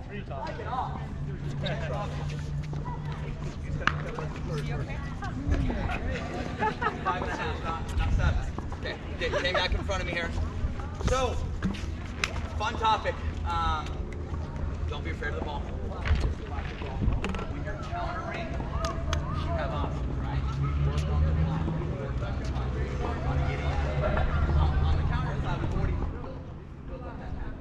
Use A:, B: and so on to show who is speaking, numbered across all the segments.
A: Three times.
B: Like it off. Five and a half, not seven. Okay, came back in front of me here. So, fun topic. Don't be afraid of the ball. When you're countering, you have options, right? We work on the block. We work on the punch. We work on getting it. On the counter side, we've already built up that habit.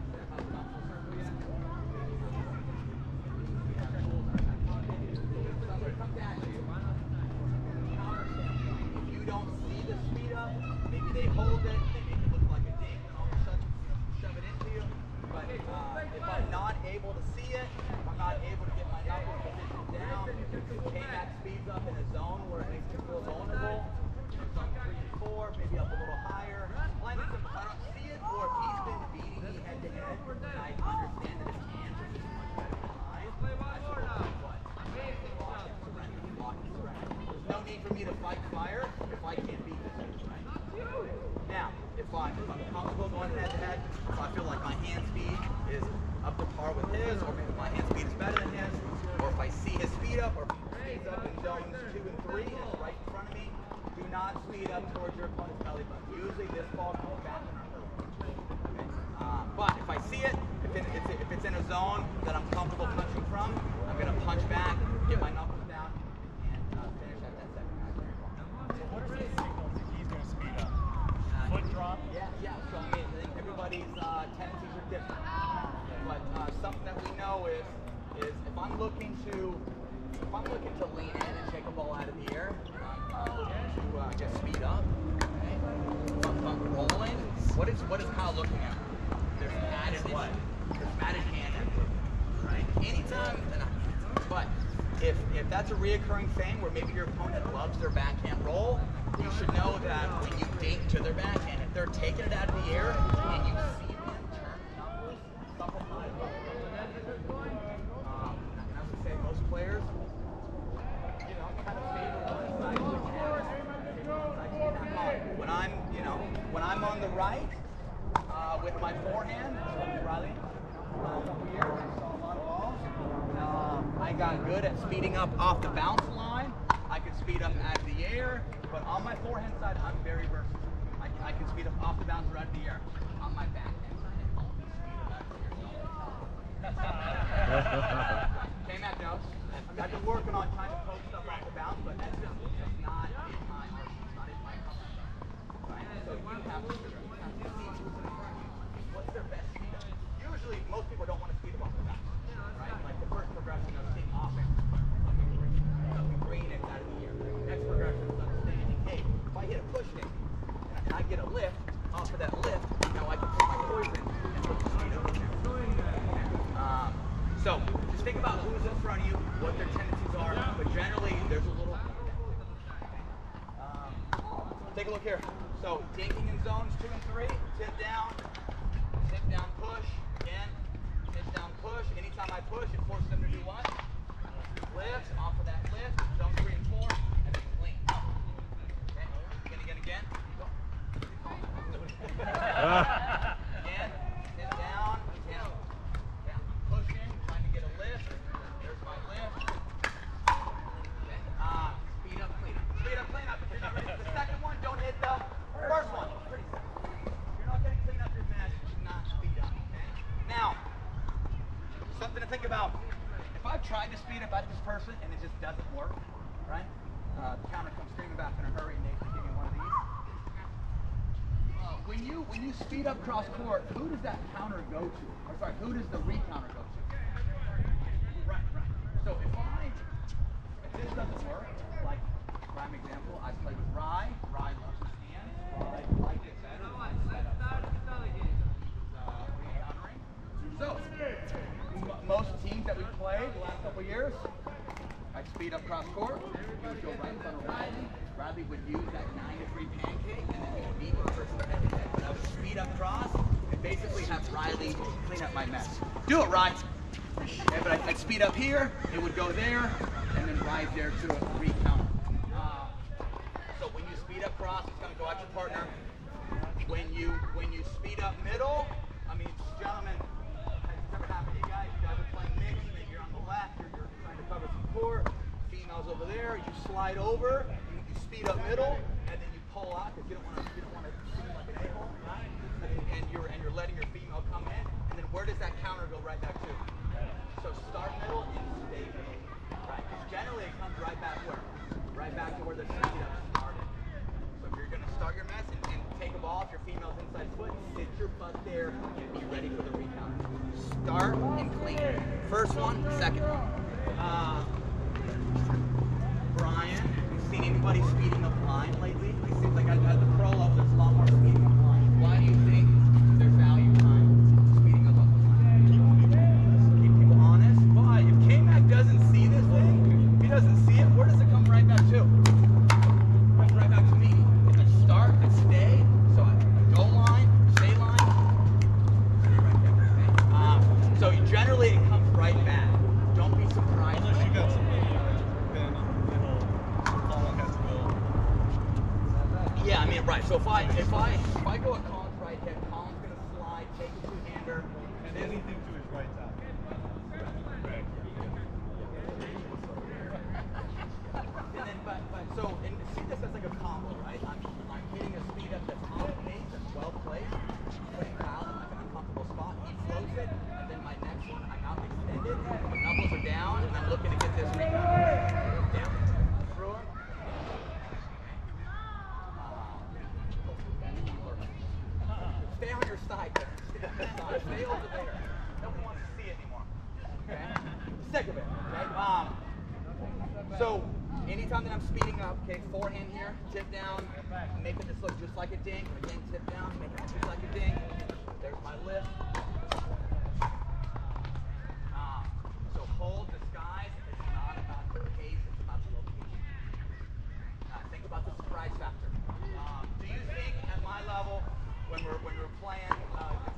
B: If you don't see the speed up, maybe they hold it, they make it look like a ding, and all of a sudden shove it into you. But if I'm not able to see it, if I'm not able to get my knuckle position down, K-Max speeds up in a zone where it makes me feel vulnerable. Zone 3 and 4, maybe up a little higher. Plain and simple, if I don't see it, or if he's been beating me head to head, and I understand that his hands are just much better than mine, I feel like what? Block and surrender. There's no need for me to fight fire if I can't beat this, right? Now, if I'm comfortable going head to head, if I feel like my hand speed is up to par with his, or maybe my hand speed is better than his, or if I see his speed up, or if he speeds up in zones 2 and 3 and it's right in front of me, do not speed up towards your opponent's belly button. Usually this ball comes back in our hurt. Okay? But if I see it, if it's in a zone that I'm comfortable punching from, I'm going to punch back, get my knuckles down, and finish at that second high carry ball.
A: So what are some signals that he's going to speed up? Foot drop?
B: Yeah. So I mean, everybody's tendencies are different. But something that we know is if I'm looking to lean in and take a ball out of the air, to get speed up. Okay? If I'm rolling, what is Kyle looking at? There's added what? There's added hand activity, right? But if that's a reoccurring thing where maybe your opponent loves their backhand roll, you should know that when you dink to their backhand, if they're taking it out of the air and you see them turn knuckles, something might have and I would say most players, kind of favor one side of the hand. When I'm on the right with my forehand, Riley, last couple years I saw a lot of balls. I got good at speeding up off the bounce line. I could speed up out of the air, but on my forehand side, I'm very versatile. I can speed up off the bounce or out of the air. On my backhand side, I only speed up out of the air. K-Mac knows. I've been working on trying to poke stuff off the bounce, but that's just not in my arsenal. It's not in my comfort zone. Right? So you have to see who's in front of you. What's their best speed up? Usually, most people don't want to speed up off the bounce. Right? Like the first progression of seeing offense, something green is out of the air. Next progression is understanding, hey, if I hit a push kick and I get a lift, off of that lift, now I can put my poison and put the speed up in there. So just think about who's in front of you, what their tendencies are, but generally there's a little. Take a look here. So dinking in zones 2 and 3, tip down, push, again, tip down, push. Anytime I push, it forces them to do what? Lift, off of that lift, zone 3 and 4, and then clean. Okay, again. Again, tip down, pushing, trying to get a lift. There's my lift. Okay. Speed up, clean up. Speed up, clean up. If you're not ready for the second one, don't hit the first one. Pretty simple. If you're not going to clean up your match, do not speed up. Okay? Now, something to think about. If I've tried to speed up at this person and it just doesn't work, right? The counter comes screaming back in a hurry and they can give you one of these. When you speed up cross court, who does that counter go to? Or sorry, who does the re-counter go to? Right. So if this doesn't work, like prime example, I play with Rye. Rye loves his hands. Rye likes it better. Re-countering. So most teams that we played the last couple of years, I'd speed up cross court. He would go right in front of Riley. Riley would use that 9-3 pancake, and then he would beat the person head to head. But I would speed up cross and basically have Riley clean up my mess. Do it, Rye. Okay, but I'd speed up here, it would go there, and then Rye's there to re-counter. So when you speed up cross, it's going to go at your partner. When you speed up middle, I mean, gentlemen, has slide over, you speed up middle, and then you pull out because you don't want to seem like an a-hole, right? And you're letting your female come in, and then where does that counter go right back to? So start middle and stay middle, right? Because generally it comes right back where? Right back to where the speed up started. So if you're going to start your mess and take a ball off your female's inside foot, sit your butt there and be ready for the recount. Start and clean. First one, second one. Brian, have you seen anybody speeding up line lately? It seems like at the pro level there's a lot more speeding up line. Why do you think there's value behind speeding up the line? Keep people honest. But if K-Mac doesn't see this thing, if he doesn't see it, where does it come right back to? It comes right back to me. If I start and stay, so I go line, stay line, stay right there. Okay? So generally it comes right back. Don't be surprised.
A: Unless you got somebody then Colin has to go.
B: Yeah, I mean, right. So if I go at Colin's right hip, Colin's gonna slide, take a two-hander,
A: And anything to his right side.
B: and then and see this as like a combo, right? I'm hitting a speed up that's off pace, that's well placed, putting Kyle in like an uncomfortable spot. He floats it, and then my next one, I'm out extended, my knuckles are down, and I'm looking to get this rebound. Down, through him. Stay on your side there. Stay over there. Nobody wants to see it anymore. Okay? Sick of it. Okay? So anytime that I'm speeding up, okay, forehand here, tip down, making this look just like a dink. Again, tip down, making it just like a dink. There's my lift. So hold, disguise. It's not about the pace, it's about the location. Think about the surprise factor. Do you think at my level, when we're playing,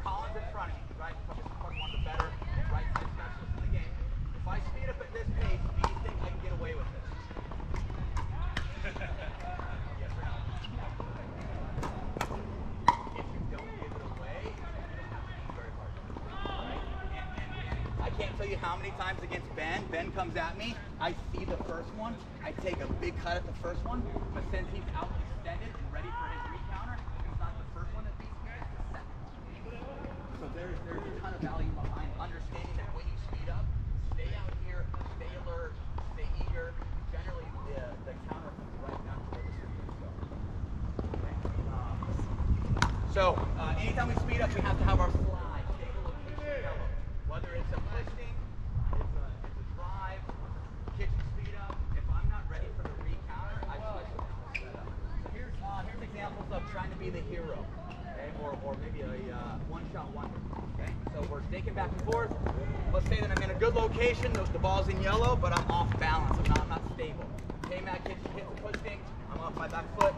B: Colin's in front of me, right? Probably one of the better right side specialists in the game. If I speed up at this pace, do you think I can get away with this? Yes or no? If you don't give it away, you don't have to be very hard. Right? And I can't tell you how many times against Ben comes at me, I see the first one, I take a big cut at the first one, but since he's out extended and ready for his recounter, it's not the first one that beats me, it's the second. So there's a ton of value behind understanding that when you speed up, stay out here, stay alert, stay eager. Generally, the counter comes right down to where the speed go. Okay. So anytime we speed up, we have to have our slide, stable location yellow. Whether it's a pushing, it's a drive, kitchen speed up. If I'm not ready for the recounter, I switch it down and set up. So here's examples of trying to be the hero, okay? Or maybe a one-shot wonder. Okay, so we're taking back and forth. Let's say that I'm in a good location. The ball's in yellow, but I'm off balance. I'm not stable. K-Mac hits the push dink. I'm off my back foot.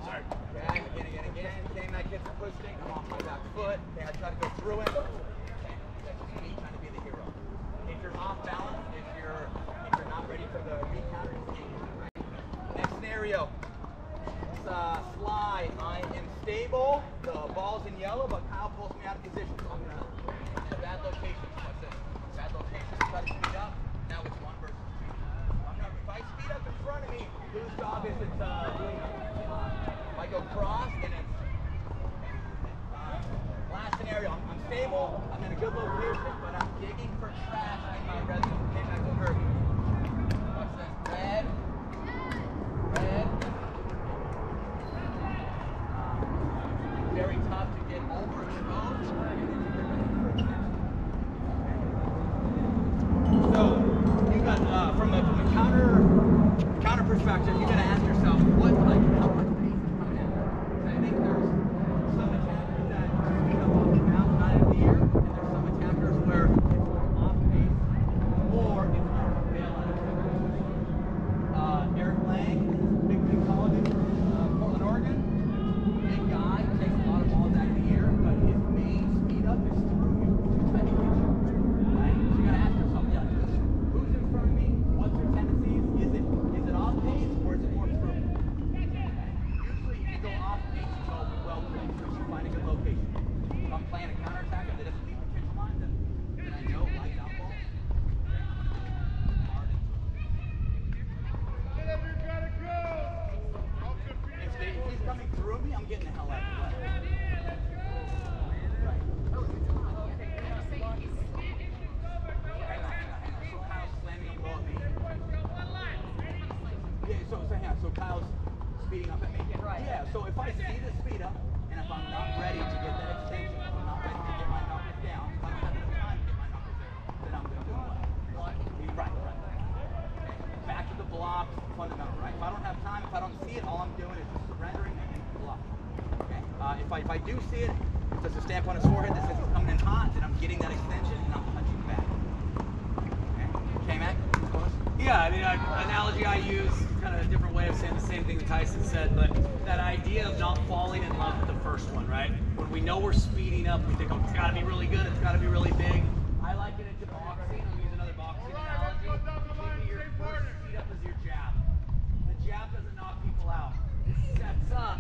B: Okay, again. K-Mac hits the push dink. I'm off my back foot. Okay, I try to go through it. Okay, that's just me trying to be the hero. If you're off balance, if you're not ready for the recounter, it's right? Next scenario. Slide. I am stable. The ball's in yellow, but Kyle pulls me out of position. So I'm gonna in a bad location. What's this? Bad location. Try to speed up. Now it's one versus two. If I speed up in front of me, whose job is it to clean up? If I go cross, and it's last scenario. I'm stable. I'm in a good location, but I'm digging for trash in my residence. K-Mac over. What's this? Red. Very tough to get overexposed. So you got from a counter perspective, you got to ask yourself how much pace is coming at. I think there's some attackers that speed up off the ground, not in the air, and there's some attackers where it's more off pace or it's more of a bailout attack. Eric Lang, big college, Portland, Oregon. Big guy, takes a lot of balls out of the air, but his main speed up is through you, trying to hit you. Right? So you gotta ask yourself, who's in front of me? What's their tendencies? Is it off pace or is it more Kyle's speeding up at me.
C: Right.
B: Yeah, so if I see the speed up, and if I'm not ready to get that extension, if I'm not ready to get my knuckles down, if I don't have enough time to get my knuckles there, then I'm going to do what? Right. Okay. Back to the block, fundamental, right? If I don't have time, if I don't see it, all I'm doing is just surrendering and blocking. Okay. If I do see it, if there's a stamp on his forehead that says it's coming in hot, then I'm getting that extension and I'm punching back. Okay. K-Mac?
A: Yeah, I mean, analogy I use, kind of a different way of saying the same thing that Tyson said, but that idea of not falling in love with the first one, right? When we know we're speeding up, we think, oh, it's got to be really good, it's got to be really big. I liken it to boxing. I'll use another boxing analogy. Maybe your first speed up is your jab. The jab doesn't knock people out. It sets up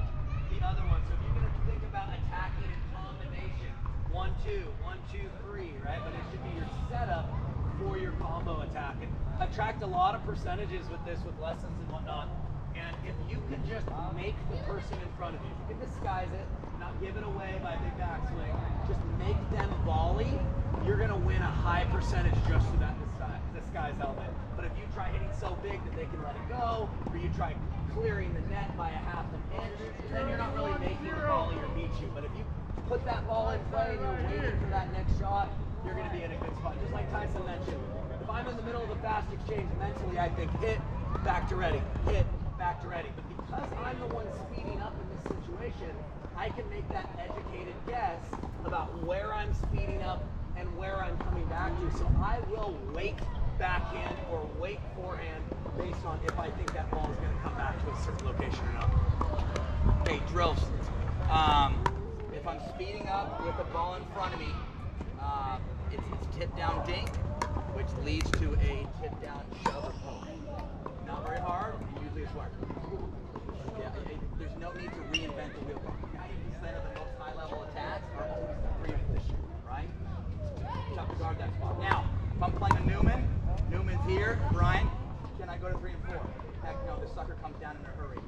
A: the other one. So if you're going to think about attacking in combination, 1, 2, 1, 2, 3, right? But it should be your setup for your combo attack. And I've tracked a lot of percentages with this, with lessons and whatnot. And if you can just make the person in front of you, you can disguise it, not give it away by a big backswing, just make them volley, you're going to win a high percentage just through that disguise element. But if you try hitting so big that they can let it go, or you try clearing the net by a half an inch, then you're not really making the volley or beat you. But if you put that ball in play and you're waiting for that next shot, you're going to be in a good spot. Just like Tyson mentioned, if I'm in the middle of a fast exchange, mentally I think hit, back to ready, hit, back to ready. But because I'm the one speeding up in this situation, I can make that educated guess about where I'm speeding up and where I'm coming back to. So I will wait backhand or wait forehand based on if I think that ball is going to come back to a certain location or not. Okay, drills. If I'm speeding up with a ball in front of me, it's tip down dink, which leads to a tip down shove or poke. Not very hard, and usually it's work. Yeah, there's no need to reinvent the wheel. 90% of the most high level attacks are always 3 and 4, right? Tough to guard that spot. Now, if I'm playing a Newman's here, Brian, can I go to 3 and 4? Heck no, this sucker comes down in a hurry.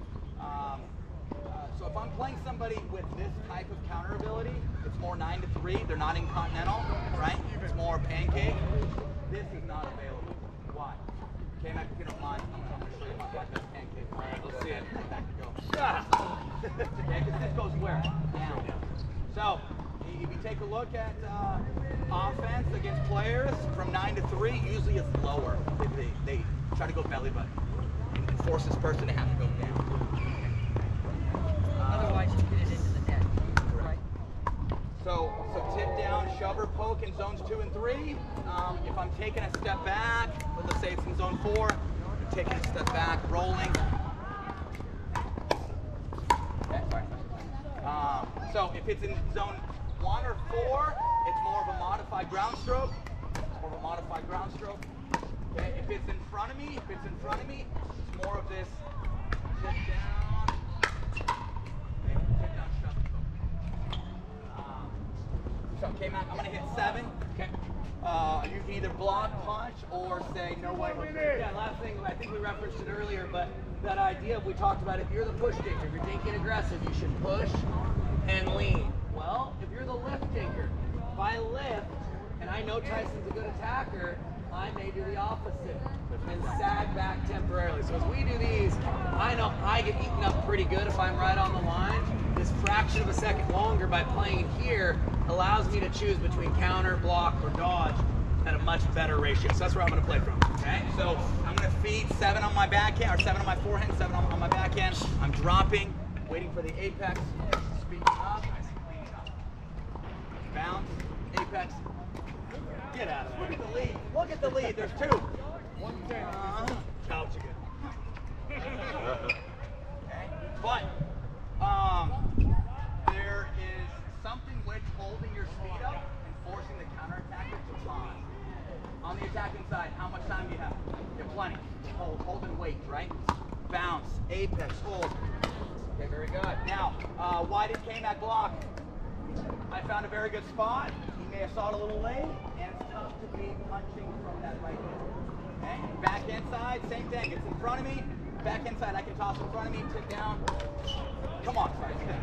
A: So if I'm playing somebody with this type of counter ability, it's more 9 to 3. They're not in continental, right? It's more pancake. This is not available. Why? Okay, Mac, if you don't mind, I'm going to show you my best pancake. All right, let's see it. Back to go. Okay, because this goes where? Down. So if you take a look at offense against players from 9 to 3, usually it's lower. They try to go belly button and force this person to have to go down.
C: Otherwise, you get it into the net. Right.
B: So tip down, shove or poke in zones 2 and 3. If I'm taking a step back, let's say it's in zone 4, I'm taking a step back, rolling. Okay, sorry. So if it's in zone 1 or 4, it's more of a modified ground stroke. Okay, if it's in front of me, it's more of this tip down. So, okay, Matt, I'm going to hit 7. Okay. You can either block, punch, or say, no way.
A: Yeah, last thing, I think we referenced it earlier, but that idea we talked about, if you're the push dinker, if you're dinking aggressive, you should push and lean. Well, if you're the lift dinker, if I lift, and I know Tyson's a good attacker, I may do the opposite and sag back temporarily. So as we do these, I know I get eaten up pretty good if I'm right on the line. This fraction of a second longer by playing here allows me to choose between counter, block, or dodge at a much better ratio. So that's where I'm going to play from. Okay, so I'm going to feed 7 on my backhand, or 7 on my forehand, 7 on my backhand. I'm dropping, waiting for the apex, speeding up, cleaning up. Bounce, apex. Get out of there. Look at the lead. Look at the lead. There's 2. 110. Couch again. Okay, but there is something which holding your speed up and forcing the counterattacker to pause. On the attacking side, how much time do you have? You have plenty. Hold and wait, right? Bounce, apex, hold. Okay, very good. Now, why did K-Mac block? I found a very good spot. He may have saw it a little late, and it's tough to be punching from that right hand. Okay, back inside, same thing. It's in front of me. Back inside, I can toss in front of me, tip down. Come on, sorry. Okay.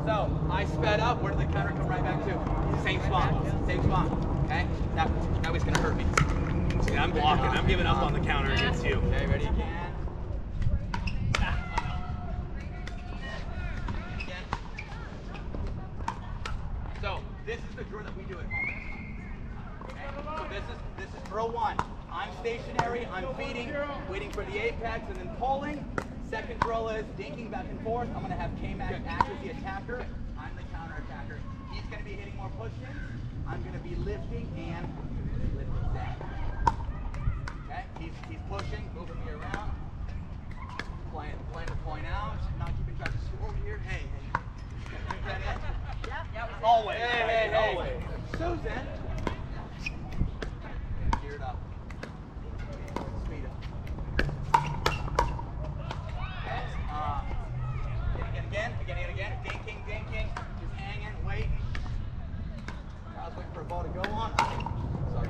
A: So I sped up. Where did the counter come right back to? Same spot. Same spot. Okay. Now he's gonna hurt me. See, I'm blocking. I'm giving up on the counter against you.
B: Okay, ready again. So this is the drill that we do at home. Okay? So this is drill one. I'm stationary, I'm feeding, waiting for the apex, and then pulling. Second drill is dinking back and forth. I'm going to have K-Mac act as the attacker. I'm the counter attacker. He's going to be hitting more push-ins. I'm going to be lifting and lifting back. Okay? He's pushing, moving me around. Playing the point out. Not keeping track of score over here. Hey. Is that it?
C: Yeah.
B: Always. Hey. Always. Susan. Geared up. Speed up. Again. Dinking. Just hanging, waiting. I was waiting for a ball to go on. Sorry,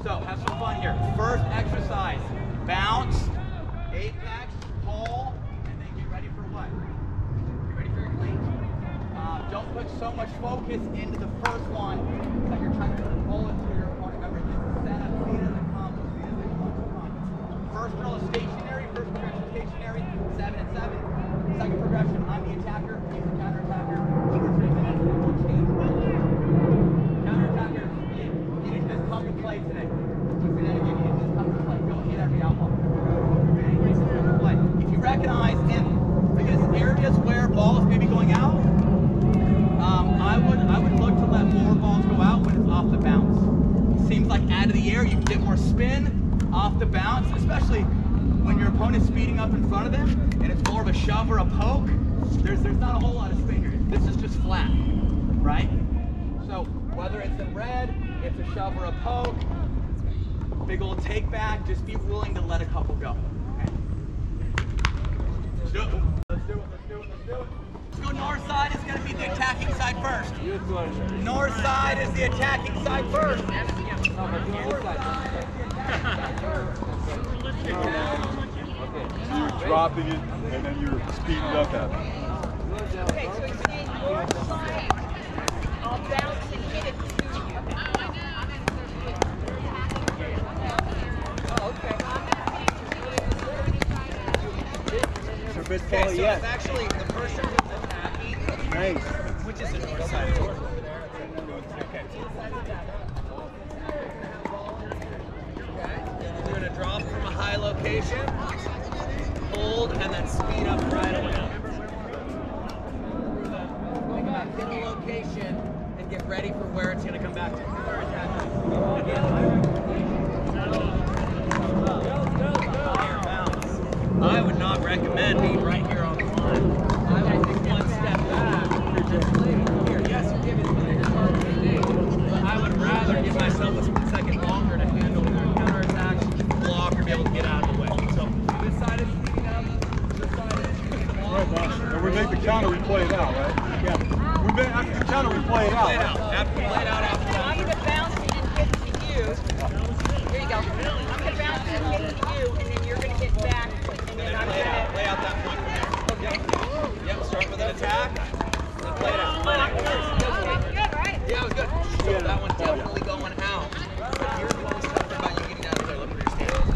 B: so have some fun here. First exercise. Bounce, apex, pull, and then get ready for what? Get ready for your clean. Don't put so much focus into the first one that you're trying to put a bullet to your opponent. Remember, it's a setup, speed as it comes, speed as it comes. First drill is stationary, first progression stationary, 7 and 7. Second progression, I'm the attacker, he's the counter attacker. 2 or 3 minutes, and we'll change. Counter attacker, you didn't just come to play today. You didn't just come to play. Go hit every outlaw. If you recognize in areas where balls may be going out, I would look to let more balls go out when it's off the bounce. It seems like out of the air you can get more spin off the bounce, especially when your opponent's speeding up in front of them and it's more of a shove or a poke. There's not a whole lot of spin here. This is just flat, right? So whether it's in red, it's a shove or a poke, big old take back, just be willing to let a couple go. Okay? Let's do it. Let's go north side is going to be the attacking side first. North side is the attacking side first. North side is the attacking side first.
D: So you're dropping it and then you're speeding up at it.
C: Okay, so he's saying your side. I'll bounce and hit it to you. Oh, okay.
A: Okay, so it's actually the person who's attacking,
D: Nice.
A: which is the north side. Okay. You're going to drop from a high location, hold, and then speed up right away. Think about hit the location and get ready for where it's going to come back to. Higher bounce. I would not recommend being right here on the line. I would take one step back. Here, yes, you're giving me the start of the day, but I would rather give myself a split second longer to handle either counterattack, block, or be able to get out of the way. So this side is speeding up, this side is speeding along.
D: Right, boss. And we make the counter, we play it out, right? Yeah. We make, after the counter, we play it out.
A: Play it out. After play it out after that.
C: I'm going to bounce and hit to you. There you go. I'm going to bounce and hit to you, and then you're going to hit back, and then I'm going to
A: Play out that point from there. Okay. Yep, start with an attack, then play it out.
C: Good, right?
A: Yeah, it was good. So that one definitely going out. But here's what was tough about you getting out of there. Look where you're standing.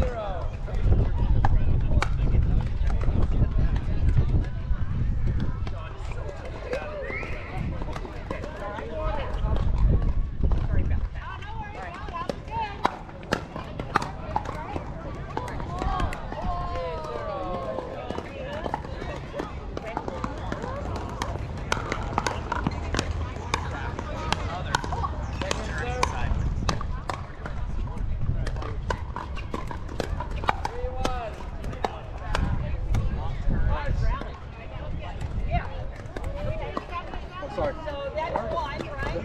D: Sorry.
C: So that's one, right?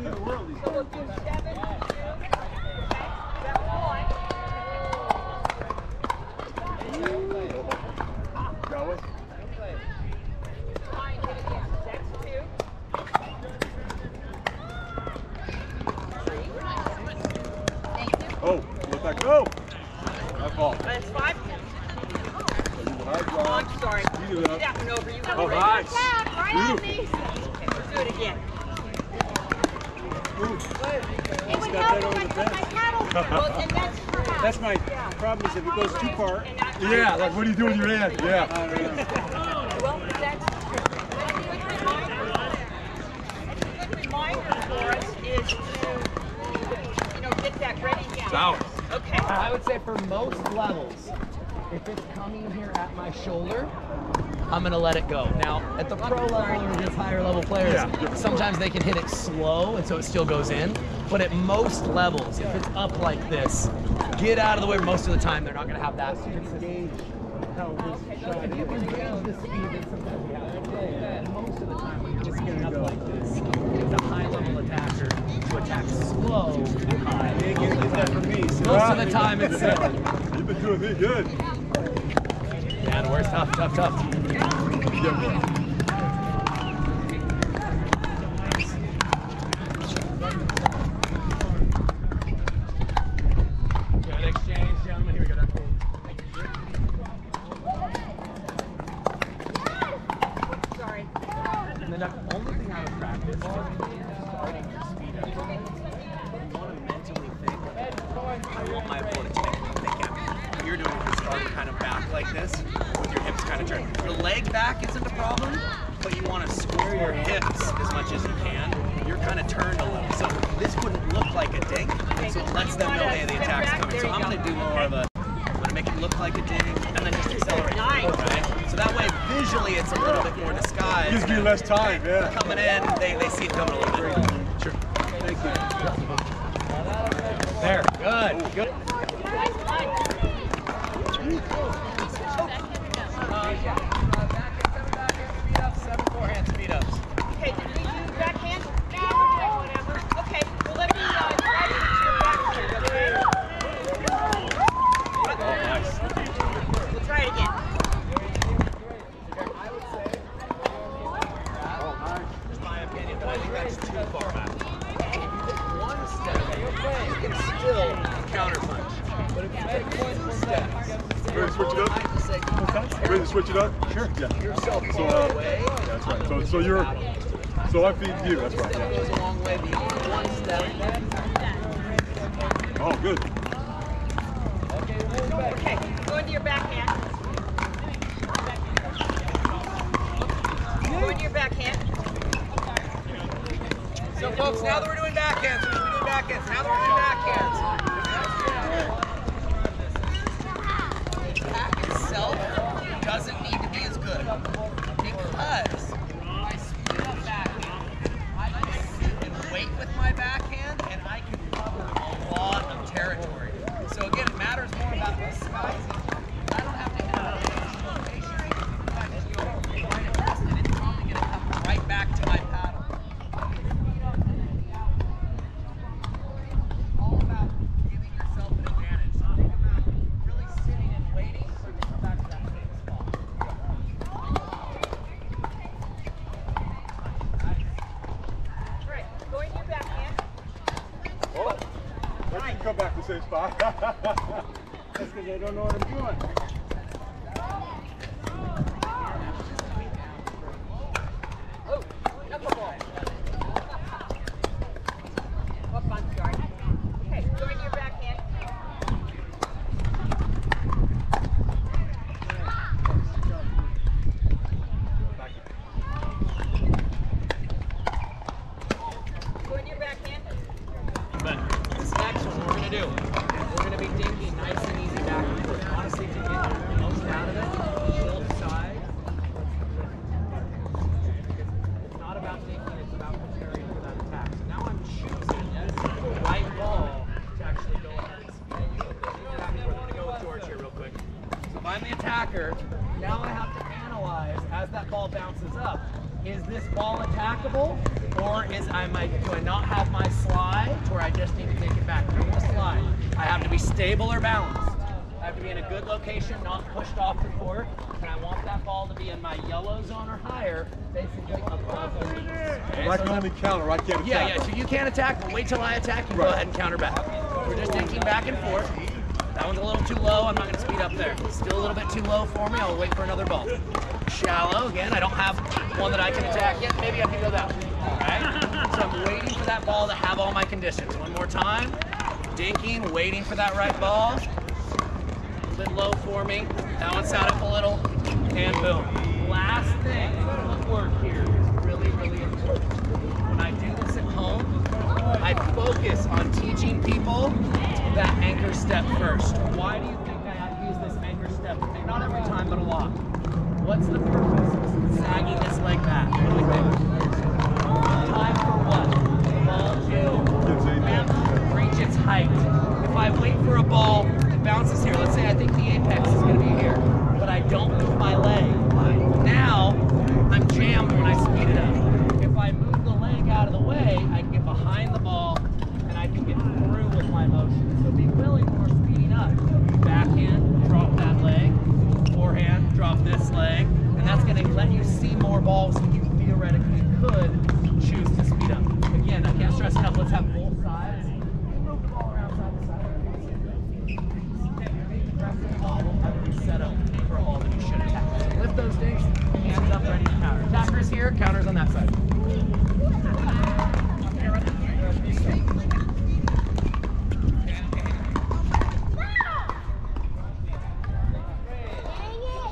C: So we'll do 7, 2. Okay, that's one. Try and hit it again. That's 2. 3. Thank you.
D: Oh, let that go. That ball.
C: That's 5.
D: So you high
C: Oh,
D: drive.
C: I'm sorry.
D: You do that.
C: That one over. You go
D: Oh,
C: right.
D: nice.
C: Right on me.
D: Beautiful.
C: Okay, let's do it again. It would help if I put my paddle through, and that's perhaps.
D: That's my problem is if it goes too far.
C: And
D: Yeah, like what do you do with your hand? Yeah.
C: well, that's a good reminder for us is to, you know, get that ready.
A: Out.
C: Okay.
A: I would say for most levels, if it's coming here at my shoulder, I'm gonna let it go. Now, at the pro level or just higher level players, sometimes they can hit it slow and so it still goes in. But at most levels, if it's up like this, get out of the way. Most of the time, they're not gonna have that. Gauge how this shot is. You can gauge the speed that sometimes we have to play. And most of the time, when you're just getting up like this, it's a high level attacker to attack slow and high.
D: Get that for me.
A: Most of the time, it's
D: You've been doing me good.
A: yeah, the word's tough, tough, tough. Good exchange, gentlemen. Here we go.
C: Sorry.
A: And then the only thing I would practice is starting to speed up. You want to mentally think, I want my opponent to make me think at me. You're doing is start kind of back like this, with your hips kind of turned. The leg back isn't a problem, but you want to square your hips as much as you can. You're kind of turned a little. So this wouldn't look like a dink, so it lets them know, hey, the attack's coming. So I'm going to do more of a, I'm going to make it look like a dink, and then just accelerate. Right? So that way, visually, it's a little bit more disguised.
D: Gives me less time, yeah.
A: Coming in, they see it coming a little bit. Sure.
D: Thank you.
A: There. Good. Good. Seven forehand speed ups.
C: Okay, did we do backhand? Whatever. Okay, well let me try to use your backhand, okay? We'll try it again.
A: Just my opinion, but I think that's too far back. One step, you can still counter punch. But if you take 2 steps,
D: Ready to switch it up?
A: I just say,
D: Ready to switch it up? Sure. Yeah.
A: you're so
D: So,
A: far away.
D: that's right. So you're, so I'm feeding you. That's right.
A: Step
D: Yeah.
A: goes a long way beyond 1 step.
D: Oh, good.
C: Okay, go into your backhand. Go into your backhand.
A: So folks, now that we're doing backhands, we should be doing backhands. Now that we're doing backhands, the attack itself doesn't need to be as good because I speed up backhand. I can sit and wait with my backhand, and I can cover a lot of territory. So again, it matters more about disguising. I don't have to hit a location. I just go right and press it. It's probably going to come right back to my paddle. All about giving yourself an advantage. So think about really sitting and waiting for it to come back to that same spot.
C: Right, go into your backhand.
D: Oh, why did you come back to the same spot? That's because I don't know what I'm doing.
C: Oh, knuckleball. Up, I'm sorry. Okay, go into your backhand. Go into your backhand.
A: But this next one we're going to do, we're going to be dinking nice and easy back and forth. Honestly, to get the most out of it, both sides. It's not about dinking, it's about preparing for that attack. So now I'm choosing the right ball to actually go ahead and speed you up. I'm going to go with George here real quick. So if I'm the attacker, now I have to analyze as that ball bounces up. Is this ball attackable, or do I not have my slide where I just need to take it back? Bring the slide. I have to be stable or balanced. I have to be in a good location, not pushed off the court, and I want that ball to be in my yellow zone or higher, basically above the leaves. Okay,
D: I
A: so
D: can only counter. I can't attack.
A: yeah, so you can't attack, but wait till I attack, you go ahead and counter back. We're just dinking back and forth. That one's a little too low, I'm not going to speed up there. Still a little bit too low for me, I'll wait for another ball. shallow. Again, I don't have one that I can attack yet. Maybe I can go that way. All right? So I'm waiting for that ball to have all my conditions. One more time. Dinking, waiting for that right ball. A little bit low for me. Balance out up a little. And boom. Last thing, footwork here is really, really important. When I do this at home, I focus on teaching people that anchor step first. Why do you think I use this anchor step? Not every time, but a lot. What's the purpose? Sagging this leg back. What do we think? Time for what? The ball to reach its height. If I wait for a ball that bounces here, let's say I think the apex is going to be here, but I don't move my leg. Now, I'm jammed when I speed it up. If I move the leg out of the way, I can get behind the ball and I can get through with my motion. So be willing when we're speeding up. Backhand, drop that leg. Forehand, drop this leg. And that's going to let you see more balls than you theoretically could choose to speed up. Again, I can't stress enough. Let's have both sides. Move the ball around side to side. Set up for all that you should attack. So lift those things, hands up, ready to counter. Attackers here, counters on that side.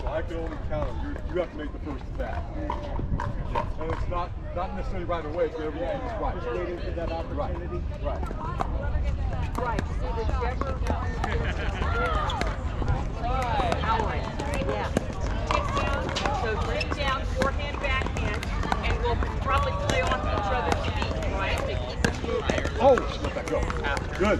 D: So I can only counter. You have to make the first attack. Yeah. And it's not necessarily right away, but everything is right.
E: Just waiting for that opportunity.
D: Right.
C: Right. So whichever powering. Yeah. So bring down, forehand, backhand, and we'll probably play off each other's feet, right? To keep us moving.
D: Oh, let that go. Good.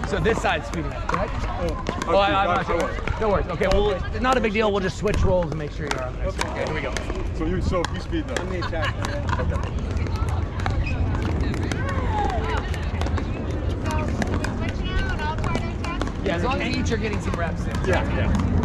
A: So this side's speeding up, correct? Oh, I'm not sure. No worries. Okay, well, it's not a big deal. We'll just switch roles and make sure you're on the next one. Okay, here we go.
D: So you speed up.
E: I'm the attacker.
D: Okay.
A: Yeah, as long as each are getting some reps in.
D: Yeah.